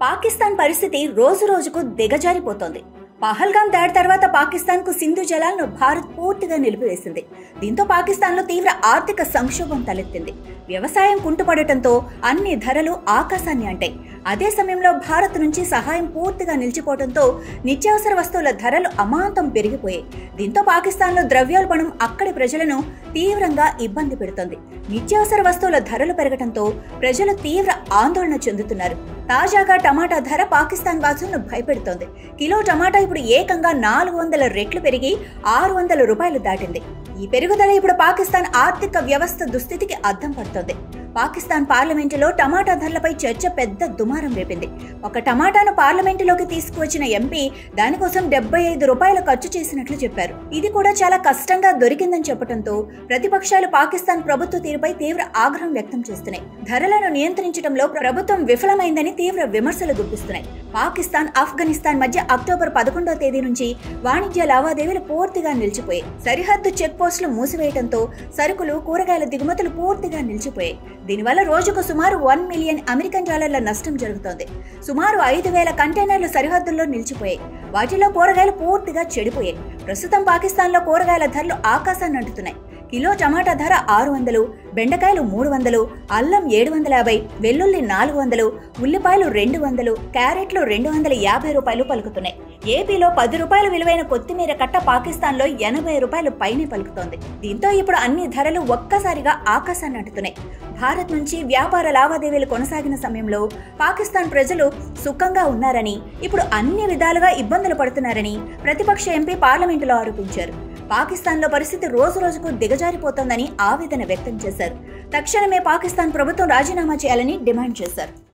పాకిస్తాన్ పరిస్థితి రోజు రోజుకు దిగజారిపోతోంది. పహల్గాం దాడి తర్వాత పాకిస్తాన్కు సింధు జలాలను భారత్ పూర్తిగా నిలిపివేసింది. దీంతో పాకిస్తాన్లో తీవ్ర ఆర్థిక సంక్షోభం తలెత్తింది. వ్యవసాయం కుంటుపడటంతో అన్ని ధరలు ఆకాశాన్ని అంటాయి. అదే సమయంలో భారత్ నుంచి సహాయం పూర్తిగా నిలిచిపోవడంతో నిత్యావసర వస్తువుల ధరలు అమాంతం పెరిగిపోయాయి. దీంతో పాకిస్తాన్లో ద్రవ్యోల్బణం అక్కడి ప్రజలను తీవ్రంగా ఇబ్బంది పెడుతోంది. నిత్యావసర వస్తువుల ధరలు పెరగడంతో ప్రజలు తీవ్ర ఆందోళన చెందుతున్నారు. తాజాగా టమాటా ధర పాకిస్తాన్ వాసులను భయపెడుతోంది. కిలో టమాటా ఇప్పుడు ఏకంగా 400 రెట్లు పెరిగి 600 రూపాయలు దాటింది. ఈ పెరుగుదల ఇప్పుడు పాకిస్తాన్ ఆర్థిక వ్యవస్థ దుస్థితికి అద్దం పడుతోంది. పాకిస్తాన్ పార్లమెంటులో టమాటా ధరలపై చర్చ పెద్ద దుమారం రేపింది. ఒక టమాటాను పార్లమెంటులోకి తీసుకువచ్చిన ఎంపీ దానికోసం 75 రూపాయలు ఖర్చు చేసినట్లు చెప్పారు. ఇది కూడా చాలా కష్టంగా దొరికిందని చెప్పడంతో ప్రతిపక్షాలు పాకిస్తాన్ ప్రభుత్వ తీరుపై తీవ్ర ఆగ్రహం వ్యక్తం చేస్తున్నాయి. ధరలను నియంత్రించడంలో ప్రభుత్వం విఫలమైందని తీవ్ర విమర్శలు గుప్పిస్తున్నాయి. పాకిస్తాన్, ఆఫ్ఘనిస్తాన్ మధ్య అక్టోబర్ 11వ తేదీ నుంచి వాణిజ్య లావాదేవీలు పూర్తిగా నిలిచిపోయాయి. సరిహద్దు చెక్ పోస్టులు మూసివేయడంతో సరుకులు, కూరగాయల దిగుమతులు పూర్తిగా నిలిచిపోయాయి. దీనివల్ల రోజుకు సుమారు 1 మిలియన్ అమెరికన్ డాలర్ల నష్టం జరుగుతోంది. సుమారు 5,000 కంటైనర్లు సరిహద్దుల్లో నిలిచిపోయాయి. వాటిలో కూరగాయలు పూర్తిగా చెడిపోయాయి. ప్రస్తుతం పాకిస్తాన్లో కూరగాయల ధరలు ఆకాశాన్ని అంటుతున్నాయి. కిలో టమాటా ధర 600, బెండకాయలు 300, అల్లం 750, వెల్లుల్లి 400, ఉల్లిపాయలు 200, క్యారెట్లు 250 రూపాయలు పలుకుతున్నాయి. ఏపీలో 10 రూపాయలు విలువైన కొత్తిమీర కట్ట పాకిస్తాన్లో 80 రూపాయలు పైనే పలుకుతోంది. దీంతో ఇప్పుడు అన్ని ధరలు ఒక్కసారిగా ఆకాశాన్ని అంటుతున్నాయి. భారత్ నుంచి వ్యాపార లావాదేవీలు కొనసాగిన సమయంలో పాకిస్తాన్ ప్రజలు సుఖంగా ఉన్నారని, ఇప్పుడు అన్ని విధాలుగా ఇబ్బందులు పడుతున్నారని ప్రతిపక్ష ఎంపీ పార్లమెంటులో ఆరోపించారు. పాకిస్తాన్లో పరిస్థితి రోజు రోజుకు దిగజారిపోతోందని ఆవేదన వ్యక్తం చేశారు. తక్షణమే పాకిస్తాన్ ప్రభుత్వం రాజీనామా చేయాలని డిమాండ్ చేశారు.